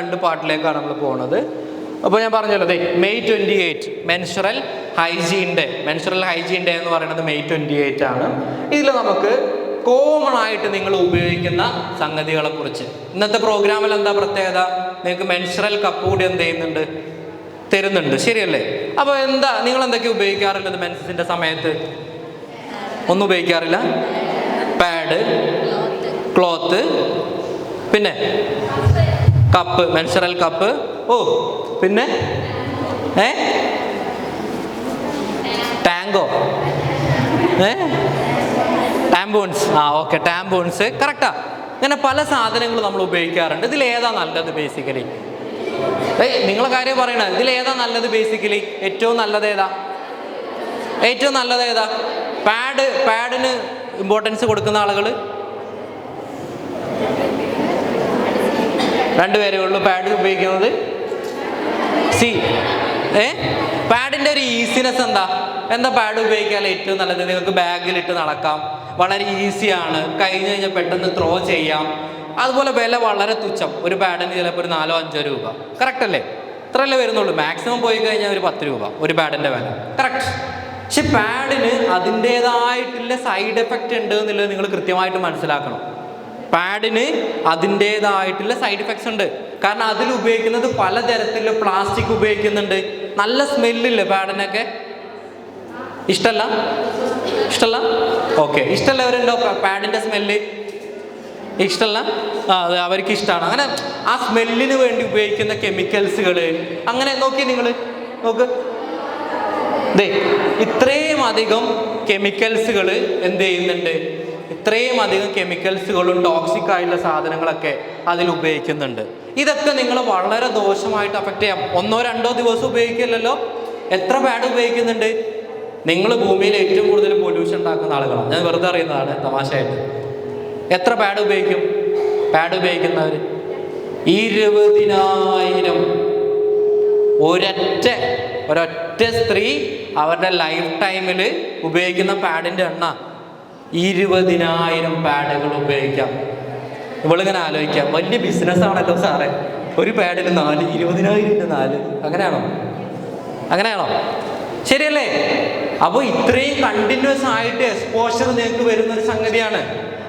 രണ്ട് പാർട്ടിലേക്കാണ് നമ്മൾ പോകുന്നത്. അപ്പോൾ ഞാൻ പറഞ്ഞല്ലോ May 28 menstrual hygiene day. Menstrual hygiene day എന്ന് പറയുന്നത് മെയ് 28 ആണ്. ഇതിൽ നമുക്ക് കോമൺ ആയിട്ട് നിങ്ങൾ ഉപയോഗിക്കുന്ന സംഗതികളെ കുറിച്ച് ഇന്നത്തെ പ്രോഗ്രാമിൽ എന്താ പ്രത്യേകത, നിങ്ങൾക്ക് മെൻസ്ട്രൽ കപ്പ് കൂടി എന്ത് ചെയ്യുന്നുണ്ട്, തരുന്നുണ്ട്, ശരിയല്ലേ? അപ്പോൾ എന്താ നിങ്ങൾ എന്തൊക്കെ ഉപയോഗിക്കാറുള്ളത് മെൻസസിൻ്റെ സമയത്ത്? ഒന്നും ഉപയോഗിക്കാറില്ല. പാഡ്, ക്ലോത്ത്, പിന്നെ കപ്പ്, മെൻസ്ട്രൽ കപ്പ്, പിന്നെ ടാങ്കോ, ടാമ്പൂൺസ്. ഓക്കെ, ടാമ്പൂൺസ് കറക്റ്റാ. അങ്ങനെ പല സാധനങ്ങൾ നമ്മൾ ഉപയോഗിക്കാറുണ്ട്. ഇതിൽ ഏതാ നല്ലത് ബേസിക്കലി? നിങ്ങളെ കാര്യം പറയണ, ഇതിൽ ഏതാ നല്ലത് ബേസിക്കലി? ഏറ്റവും നല്ലത് ഏതാ? ഏറ്റവും നല്ലത് ഏതാ? പാഡിന് ഇമ്പോർട്ടൻസ് കൊടുക്കുന്ന ആളുകൾ രണ്ടുപേരേ ഉള്ളൂ പാഡ് ഉപയോഗിക്കുന്നത്. പാഡിൻ്റെ ഒരു ഈസിനെസ് എന്താ പാഡ് ഉപയോഗിക്കാൻ ഏറ്റവും നല്ലത്? നിങ്ങൾക്ക് ബാഗിലിട്ട് നടക്കാം, വളരെ ഈസിയാണ്, കഴിഞ്ഞ് കഴിഞ്ഞാൽ പെട്ടെന്ന് ത്രോ ചെയ്യാം. അതുപോലെ വില വളരെ തുച്ഛം. ഒരു പാഡിന് ചിലപ്പോൾ ഒരു 4-5 രൂപ, കറക്റ്റ് അല്ലേ? ഇത്രയല്ലേ വരുന്നുള്ളൂ. മാക്സിമം പോയി കഴിഞ്ഞാൽ ഒരു 10 രൂപ ഒരു പാഡിൻ്റെ വില, കറക്റ്റ്. പക്ഷെ പാഡിന് അതിൻ്റേതായിട്ടുള്ള സൈഡ് എഫക്റ്റ് ഉണ്ട് എന്നുള്ളത് നിങ്ങൾ കൃത്യമായിട്ട് മനസ്സിലാക്കണം. പാഡിന് അതിൻ്റേതായിട്ടുള്ള സൈഡ് എഫക്ട്സ് ഉണ്ട്. കാരണം അതിൽ ഉപയോഗിക്കുന്നത് പലതരത്തിലുള്ള പ്ലാസ്റ്റിക് ഉപയോഗിക്കുന്നുണ്ട്. നല്ല സ്മെല്ലില്ലേ പാഡിനൊക്കെ? ഇഷ്ടമല്ല? ഓക്കെ, ഇഷ്ടമുള്ളവരുണ്ടോ പാഡിൻ്റെ സ്മെല്ല്? ഇഷ്ടമല്ല? അവർക്ക് ഇഷ്ടമാണ്. അങ്ങനെ ആ സ്മെല്ലിന് വേണ്ടി ഉപയോഗിക്കുന്ന കെമിക്കൽസുകൾ, അങ്ങനെ നോക്കി നിങ്ങൾ നോക്ക്, ഇത്രയും അധികം കെമിക്കൽസുകൾ എന്ത് ചെയ്യുന്നുണ്ട്, ഇത്രയും അധികം കെമിക്കൽസുകളും ടോക്സിക് ആയിട്ടുള്ള സാധനങ്ങളൊക്കെ അതിൽ ഉപയോഗിക്കുന്നുണ്ട്. ഇതൊക്കെ നിങ്ങൾ വളരെ ദോഷമായിട്ട് അഫക്റ്റ് ചെയ്യാം. 1-2 ദിവസം ഉപയോഗിക്കില്ലല്ലോ. എത്ര പാഡ് ഉപയോഗിക്കുന്നുണ്ട്? നിങ്ങൾ ഭൂമിയിൽ ഏറ്റവും കൂടുതൽ പൊല്യൂഷൻ ഉണ്ടാക്കുന്ന ആളുകളാണ്. ഞാൻ വെറുതെ അറിയുന്നതാണ്, തമാശയായിട്ട്. എത്ര പാഡ് ഉപയോഗിക്കും? പാഡ് ഉപയോഗിക്കുന്നവർ 20,000. ഒരൊറ്റ സ്ത്രീ അവരുടെ ലൈഫ് ടൈമിൽ ഉപയോഗിക്കുന്ന പാഡിൻ്റെ എണ്ണ 20,000 പാഡുകൾ ഉപയോഗിക്കാം. ഇവളിങ്ങനെ ആലോചിക്കാം, വലിയ ബിസിനസ്സാണല്ലോ സാറേ, ഒരു പാഡിന് 20,000 അങ്ങനെയാണോ? ശരിയല്ലേ? അപ്പോൾ ഇത്രയും കണ്ടിന്യൂസ് ആയിട്ട് എക്സ്പോഷർ നിങ്ങൾക്ക് വരുന്നൊരു സംഗതിയാണ്.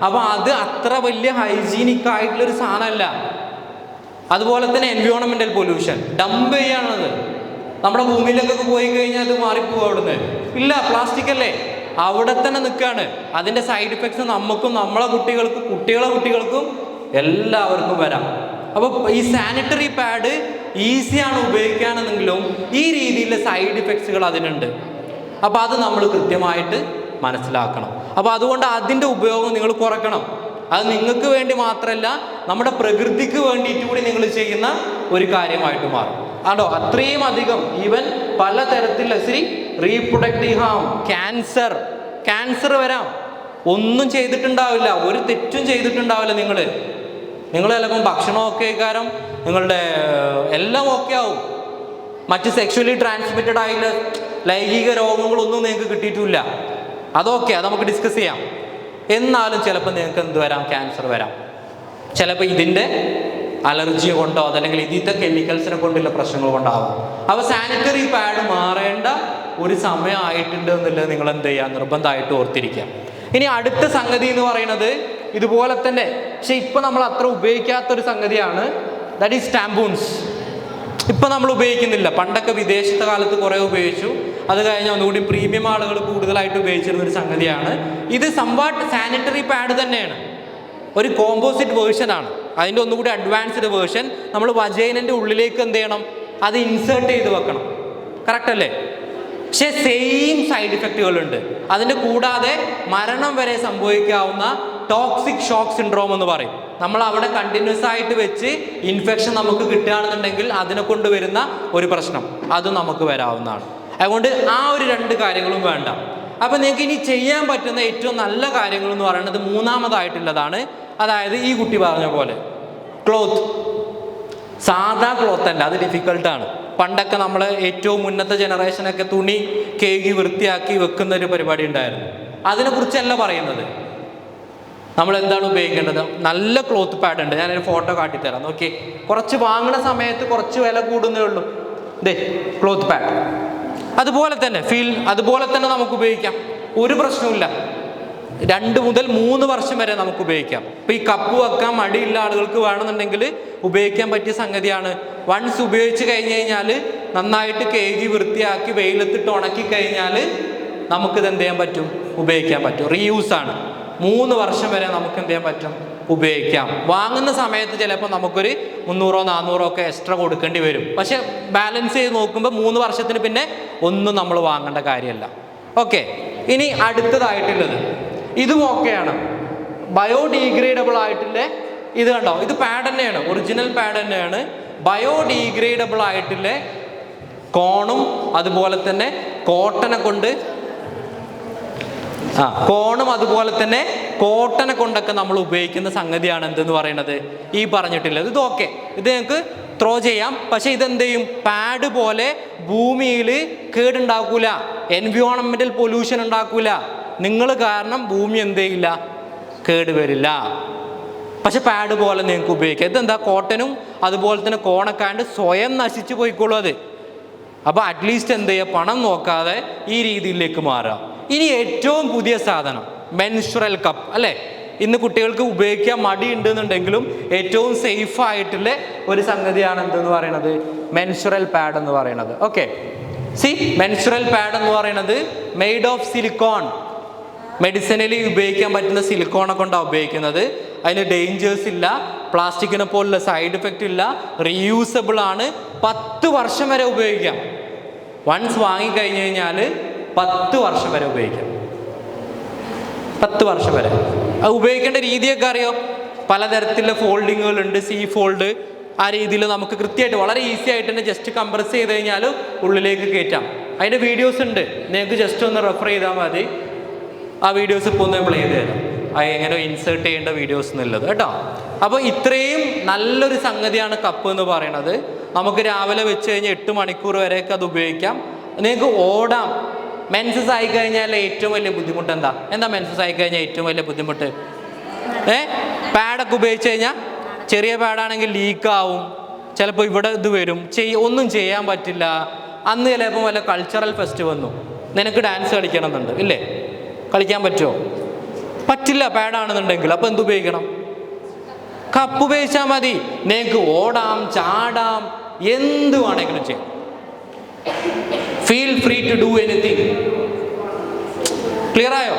അപ്പോൾ അത് അത്ര വലിയ ഹൈജീനിക് ആയിട്ടുള്ളൊരു സാധനമല്ല. അതുപോലെ തന്നെ എൻവയോൺമെന്റൽ പൊല്യൂഷൻ ഡംപ് ചെയ്യാണത്. നമ്മുടെ ഭൂമിയിലൊക്കെ പോയി കഴിഞ്ഞാൽ അത് മാറിപ്പോകും അവിടുന്ന്. ഇല്ല, പ്ലാസ്റ്റിക് അല്ലേ, അവിടെ തന്നെ നിൽക്കുകയാണ്. അതിൻ്റെ സൈഡ് എഫക്ട്സ് നമുക്കും നമ്മളെ കുട്ടികൾക്കും എല്ലാവർക്കും വരാം. അപ്പോൾ ഈ സാനിറ്ററി പാഡ് ഈസിയാണ് ഉപയോഗിക്കുകയാണെന്നെങ്കിലും ഈ രീതിയിലുള്ള സൈഡ് എഫക്ട്സുകൾ അതിനുണ്ട്. അപ്പോൾ അത് നമ്മൾ കൃത്യമായിട്ട് മനസ്സിലാക്കണം. അപ്പോൾ അതുകൊണ്ട് അതിൻ്റെ ഉപയോഗം നിങ്ങൾ കുറയ്ക്കണം. അത് നിങ്ങൾക്ക് വേണ്ടി മാത്രമല്ല, നമ്മുടെ പ്രകൃതിക്ക് വേണ്ടിയിട്ട് കൂടി നിങ്ങൾ ചെയ്യുന്ന ഒരു കാര്യമായിട്ട് മാറും. ആണോ? അത്രയും അധികം ഈവൻ പലതരത്തിലുള്ള റീപ്രൊഡക്റ്റീവ് ഹാം, ക്യാൻസർ വരാം. ഒന്നും ചെയ്തിട്ടുണ്ടാവില്ല, ഒരു തെറ്റും ചെയ്തിട്ടുണ്ടാവില്ല. നിങ്ങൾ ചിലപ്പം ഭക്ഷണമൊക്കെ കാരണം നിങ്ങളുടെ എല്ലാം ഓക്കെ ആവും. മറ്റ് സെക്ഷുവലി ട്രാൻസ്മിറ്റഡ് ആയിട്ടുള്ള ലൈംഗിക രോഗങ്ങളൊന്നും നിങ്ങൾക്ക് കിട്ടിയിട്ടില്ല. അതൊക്കെ അത് നമുക്ക് ഡിസ്കസ് ചെയ്യാം. എന്നാലും ചിലപ്പോൾ നിങ്ങൾക്ക് എന്ത് വരാം? ക്യാൻസർ വരാം. ചിലപ്പോൾ ഇതിൻ്റെ അലർജി കൊണ്ടോ അതല്ലെങ്കിൽ ഇതിൻ്റെ കെമിക്കൽസിനെ കൊണ്ടുള്ള പ്രശ്നങ്ങൾ കൊണ്ടാവും. അപ്പോൾ സാനിറ്ററി പാഡ് മാറേണ്ട ഒരു സമയമായിട്ടുണ്ട് എന്നുള്ളത് നിങ്ങൾ എന്ത് ചെയ്യുക? നിർബന്ധമായിട്ട് ഓർത്തിരിക്കുക. ഇനി അടുത്ത സംഗതി എന്ന് പറയുന്നത് ഇതുപോലെ തന്നെ, പക്ഷെ ഇപ്പം നമ്മൾ അത്ര ഉപയോഗിക്കാത്തൊരു സംഗതിയാണ്. That is tampons. ഇപ്പം നമ്മൾ ഉപയോഗിക്കുന്നില്ല. പണ്ടൊക്കെ വിദേശത്തെ കാലത്ത് കുറേ ഉപയോഗിച്ചു. അത് കഴിഞ്ഞാൽ ഒന്നുകൂടി പ്രീമിയം ആളുകൾ കൂടുതലായിട്ട് ഉപയോഗിച്ചിരുന്നൊരു സംഗതിയാണ് ഇത്. സംവാട്ട് സാനിറ്ററി പാഡ് തന്നെയാണ്, ഒരു കോമ്പോസിറ്റ് വേർഷനാണ്. അതിൻ്റെ ഒന്നുകൂടി അഡ്വാൻസ്ഡ് വേർഷൻ. നമ്മൾ വജൈനൻ്റെ ഉള്ളിലേക്ക് എന്ത് ചെയ്യണം? അത് ഇൻസേർട്ട് ചെയ്ത് വെക്കണം, കറക്റ്റ് അല്ലേ? പക്ഷേ സെയിം സൈഡ് ഇഫക്റ്റുകളുണ്ട്. അതിൻ്റെ കൂടാതെ മരണം വരെ സംഭവിക്കാവുന്ന ടോക്സിക് ഷോക്ക് സിൻഡ്രോം എന്ന് പറയും. നമ്മൾ അവിടെ കണ്ടിന്യൂസ് ആയിട്ട് വെച്ച് ഇൻഫെക്ഷൻ നമുക്ക് കിട്ടുകയാണെന്നുണ്ടെങ്കിൽ അതിനെ കൊണ്ട് വരുന്ന ഒരു പ്രശ്നം അത് നമുക്ക് വരാവുന്നതാണ്. അതുകൊണ്ട് ആ ഒരു 2 കാര്യങ്ങളും വേണ്ട. അപ്പം നിങ്ങൾക്ക് ഇനി ചെയ്യാൻ പറ്റുന്ന ഏറ്റവും നല്ല കാര്യങ്ങൾ എന്ന് പറയുന്നത് മൂന്നാമതായിട്ടുള്ളതാണ്. അതായത് ഈ കുട്ടി പറഞ്ഞ പോലെ ക്ലോത്ത്. സാധാ ക്ലോത്ത് അല്ല, അത് ഡിഫിക്കൽട്ടാണ്. പണ്ടൊക്കെ നമ്മൾ ഏറ്റവും മുന്നത്തെ ജനറേഷനൊക്കെ തുണി കേകി വൃത്തിയാക്കി വെക്കുന്ന ഒരു പരിപാടി ഉണ്ടായിരുന്നു. അതിനെക്കുറിച്ചല്ല പറയുന്നത്. നമ്മൾ എന്താണ് ഉപയോഗിക്കേണ്ടത്? നല്ല ക്ലോത്ത് പാഡ് ഉണ്ട്, ഞാനൊരു ഫോട്ടോ കാട്ടിത്തരാം. നോക്കി, കുറച്ച് വാങ്ങുന്ന സമയത്ത് കുറച്ച് വില കൂടുന്നേ ഉള്ളൂ. ഇതേ ക്ലോത്ത് പാഡ്. അതുപോലെ തന്നെ നമുക്ക് ഉപയോഗിക്കാം, ഒരു പ്രശ്നവുമില്ല. 2 മുതൽ 3 വർഷം വരെ നമുക്ക് ഉപയോഗിക്കാം. ഇപ്പം ഈ കപ്പ് വെക്കാൻ മടിയുള്ള ആളുകൾക്ക് വേണമെന്നുണ്ടെങ്കിൽ ഉപയോഗിക്കാൻ പറ്റിയ സംഗതിയാണ്. വൺസ് ഉപയോഗിച്ച് കഴിഞ്ഞ് കഴിഞ്ഞാൽ നന്നായിട്ട് കഴുകി വൃത്തിയാക്കി വെയിലത്തിട്ട് ഉണക്കി കഴിഞ്ഞാൽ നമുക്കിത് എന്ത് ചെയ്യാൻ പറ്റും? ഉപയോഗിക്കാൻ പറ്റും. റീയൂസ് ആണ്. 3 വർഷം വരെ നമുക്ക് എന്ത് ചെയ്യാൻ പറ്റും? ഉപയോഗിക്കാം. വാങ്ങുന്ന സമയത്ത് ചിലപ്പോൾ നമുക്കൊരു 300-400 ഒക്കെ എക്സ്ട്രാ കൊടുക്കേണ്ടി വരും. പക്ഷെ ബാലൻസ് ചെയ്ത് നോക്കുമ്പോൾ 3 വർഷത്തിന് പിന്നെ ഒന്നും നമ്മൾ വാങ്ങേണ്ട കാര്യമല്ല. ഓക്കെ, ഇനി അടുത്തതായിട്ടുള്ളത് ഇതും ഓക്കെയാണ്. ബയോഡീഗ്രേഡബിൾ ആയിട്ടുള്ള ഇത് കണ്ടോ, ഇത് പാഡ് തന്നെയാണ്, ഒറിജിനൽ പാഡ് തന്നെയാണ്. ബയോഡീഗ്രേഡബിൾ ആയിട്ടുള്ള കോണും അതുപോലെ തന്നെ കോട്ടനെ കൊണ്ട് കോട്ടനെ കൊണ്ടൊക്കെ നമ്മൾ ഉപയോഗിക്കുന്ന സംഗതിയാണ് എന്തെന്ന് പറയുന്നത്, ഈ പറഞ്ഞിട്ടുള്ളത്. ഇത് ഓക്കെ, ഇത് ഞങ്ങൾക്ക് ത്രോ ചെയ്യാം. പക്ഷെ ഇതെന്ത് ചെയ്യും? പാഡ് പോലെ ഭൂമിയിൽ കേടുണ്ടാക്കൂല, എൻവയോൺമെന്റൽ പൊല്യൂഷൻ ഉണ്ടാക്കൂല. നിങ്ങൾ കാരണം ഭൂമി എന്ത് ചെയ്യില്ല? കേടുവരില്ല. പക്ഷെ പാഡ് പോലെ നിങ്ങൾക്ക് ഉപയോഗിക്കാം. ഇതെന്താ? കോട്ടനും അതുപോലെ തന്നെ കോണക്കാണ്ട് സ്വയം നശിച്ചു പോയിക്കോളൂ അത്. അപ്പോൾ അറ്റ്ലീസ്റ്റ് എന്ത് ചെയ്യുക? പണം നോക്കാതെ ഈ രീതിയിലേക്ക് മാറുക. ഇനി ഏറ്റവും പുതിയ സാധനം മെൻസ്ട്രൽ കപ്പ് അല്ലേ? ഇന്ന് കുട്ടികൾക്ക് ഉപയോഗിക്കാൻ മടി ഉണ്ടെന്നുണ്ടെങ്കിലും ഏറ്റവും സേഫ് ആയിട്ടുള്ള ഒരു സംഗതിയാണ് എന്തെന്ന് പറയുന്നത്? മെൻസ്ട്രൽ പാഡ് എന്ന് പറയുന്നത്. ഓക്കെ, മെൻസ്ട്രൽ പാഡ് എന്ന് പറയുന്നത് മെയ്ഡ് ഓഫ് സിലിക്കോൺ. മെഡിസിനലി ഉപയോഗിക്കാൻ പറ്റുന്ന സിലിക്കോണെ കൊണ്ടാണ് ഉപയോഗിക്കുന്നത്. അതിന് ഡേഞ്ചേഴ്സ് ഇല്ല, പ്ലാസ്റ്റിക്കിനെ പോലുള്ള സൈഡ് ഇഫക്റ്റ് ഇല്ല, റീയൂസബിൾ ആണ്. 10 വർഷം വരെ ഉപയോഗിക്കാം. വൺസ് വാങ്ങിക്കഴിഞ്ഞ് കഴിഞ്ഞാൽ 10 വർഷം വരെ ഉപയോഗിക്കാം. 10 വർഷം വരെ. അത് ഉപയോഗിക്കേണ്ട രീതിയൊക്കെ അറിയോ? പലതരത്തിലുള്ള ഫോൾഡിങ്ങുകളുണ്ട്, സി ഫോൾഡ്. ആ രീതിയിൽ നമുക്ക് കൃത്യമായിട്ട് വളരെ ഈസി ആയിട്ട് തന്നെ ജസ്റ്റ് കംപ്രസ് ചെയ്ത് കഴിഞ്ഞാൽ ഉള്ളിലേക്ക് കയറ്റാം. അതിൻ്റെ വീഡിയോസ് ഉണ്ട്, നിങ്ങൾക്ക് ജസ്റ്റ് ഒന്ന് റെഫർ ചെയ്താൽ മതി. ആ വീഡിയോസ് ഇപ്പോൾ ഒന്ന് പ്ലേ ചെയ്ത് തരാം, എങ്ങനെ ഇൻസേർട്ട് ചെയ്യേണ്ട വീഡിയോസ് എന്നുള്ളത് കേട്ടോ. അപ്പോൾ ഇത്രയും നല്ലൊരു സംഗതിയാണ് കപ്പ് എന്ന് പറയുന്നത്. നമുക്ക് രാവിലെ വെച്ച് കഴിഞ്ഞാൽ 8 മണിക്കൂർ വരെയൊക്കെ അത് ഉപയോഗിക്കാം. നിങ്ങൾക്ക് ഓടാം. മെൻസസ് ആയിക്കഴിഞ്ഞാൽ ഏറ്റവും വലിയ ബുദ്ധിമുട്ട് എന്താ മെൻസസ് ആയിക്കഴിഞ്ഞാൽ ഏറ്റവും വലിയ ബുദ്ധിമുട്ട്? പാഡൊക്കെ ഉപയോഗിച്ച് കഴിഞ്ഞാൽ ചെറിയ പാഡാണെങ്കിൽ ലീക്കാവും, ചിലപ്പോൾ ഇവിടെ ഇത് വരും, ഒന്നും ചെയ്യാൻ പറ്റില്ല. അന്ന് ചിലപ്പോൾ വല്ല കൾച്ചറൽ ഫെസ്റ്റ് വന്നു, നിനക്ക് ഡാൻസ് കളിക്കണം എന്നുണ്ട് ഇല്ലേ, കളിക്കാൻ പറ്റുമോ? പറ്റില്ല പാഡാണെന്നുണ്ടെങ്കിൽ. അപ്പോൾ എന്തുപയോഗിക്കണം? കപ്പ് ഉപയോഗിച്ചാൽ മതി. നിങ്ങൾക്ക് ഓടാം, ചാടാം, എന്ത് വേണമെങ്കിലും ചെയ്യാം. Feel free to do anything. Clear ആയോ?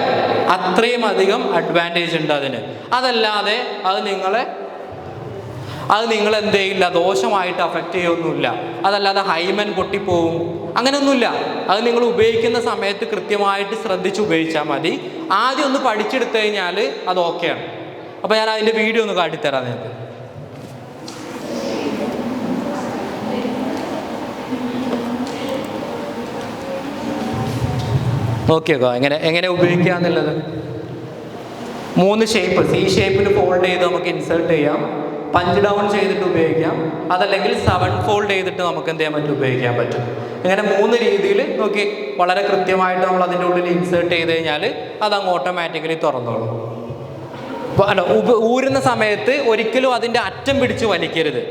അത്രയും അധികം അഡ്വാൻറ്റേജ് ഉണ്ട് അതിന്. അതല്ലാതെ അത് നിങ്ങൾ എന്ത് ചെയ്യില്ല, ദോഷമായിട്ട് അഫക്റ്റ് ചെയ്യൊന്നുമില്ല. അതല്ലാതെ ഹൈമൻ പൊട്ടിപ്പോവും, അങ്ങനെയൊന്നുമില്ല. അത് നിങ്ങൾ ഉപയോഗിക്കുന്ന സമയത്ത് കൃത്യമായിട്ട് ശ്രദ്ധിച്ച് ഉപയോഗിച്ചാൽ മതി. ആദ്യം ഒന്ന് പഠിച്ചെടുത്തു കഴിഞ്ഞാൽ അത് ഓക്കെയാണ്. അപ്പോൾ ഞാൻ അതിൻ്റെ വീഡിയോ ഒന്ന് കാട്ടിത്തരാം നിങ്ങൾക്ക്. നോക്കിയേക്കോ എങ്ങനെ ഉപയോഗിക്കുക എന്നുള്ളത്. 3 ഷേപ്പ്, C ഷേപ്പിൽ ഫോൾഡ് ചെയ്ത് നമുക്ക് ഇൻസേർട്ട് ചെയ്യാം, പഞ്ച് ഡൗൺ ചെയ്തിട്ട് ഉപയോഗിക്കാം, അതല്ലെങ്കിൽ 7 ഫോൾഡ് ചെയ്തിട്ട് നമുക്ക് എന്ത് ചെയ്യാൻ പറ്റും? ഉപയോഗിക്കാൻ പറ്റും. ഇങ്ങനെ 3 രീതിയിൽ നോക്കി വളരെ കൃത്യമായിട്ട് നമ്മൾ അതിൻ്റെ ഉള്ളിൽ ഇൻസേർട്ട് ചെയ്ത് കഴിഞ്ഞാൽ അതങ്ങ് ഓട്ടോമാറ്റിക്കലി തുറന്നോളും. ഊരുന്ന സമയത്ത് ഒരിക്കലും അതിൻ്റെ അറ്റം പിടിച്ച് വലിക്കരുത്.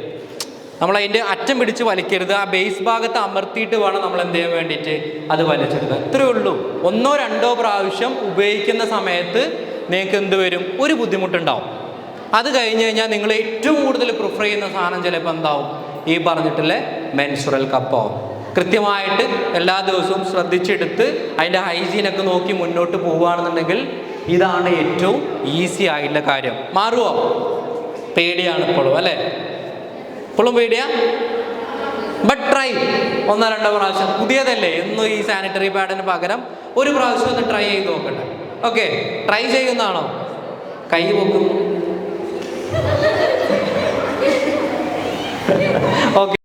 നമ്മളതിൻ്റെ അറ്റം പിടിച്ച് വലിക്കരുത്. ആ ബേസ് ഭാഗത്ത് അമർത്തിയിട്ട് വേണം നമ്മൾ എന്ത് ചെയ്യാൻ വേണ്ടിയിട്ട് അത് വലിച്ചെടുക്കുക. ഇത്രയേ ഉള്ളൂ. 1-2 പ്രാവശ്യം ഉപയോഗിക്കുന്ന സമയത്ത് നിങ്ങൾക്ക് എന്ത് വരും? ഒരു ബുദ്ധിമുട്ടുണ്ടാവും. അത് കഴിഞ്ഞ് കഴിഞ്ഞാൽ നിങ്ങൾ ഏറ്റവും കൂടുതൽ പ്രിഫർ ചെയ്യുന്ന സാധനം ചിലപ്പോൾ എന്താവും? ഈ പറഞ്ഞിട്ടുള്ള മെൻസ്ട്രൽ കപ്പാവും. കൃത്യമായിട്ട് എല്ലാ ദിവസവും ശ്രദ്ധിച്ചെടുത്ത് അതിൻ്റെ ഹൈജീനൊക്കെ നോക്കി മുന്നോട്ട് പോവുകയാണെന്നുണ്ടെങ്കിൽ ഇതാണ് ഏറ്റവും ഈസി ആയിട്ടുള്ള കാര്യം. മാറുമോ? പേടിയാണ് ഇപ്പോഴും അല്ലേ? ഇപ്പോഴും പേടിയാ? ബട്ട് ട്രൈ 1-2 പ്രാവശ്യം. പുതിയതല്ലേ, എന്നും ഈ സാനിറ്ററി പാഡിന് പകരം ഒരു പ്രാവശ്യം ഒന്ന് ട്രൈ ചെയ്ത് നോക്കട്ടെ. ഓക്കെ, ട്രൈ ചെയ്യുന്നതാണോ? കൈ പൊക്കും. ഓക്കെ.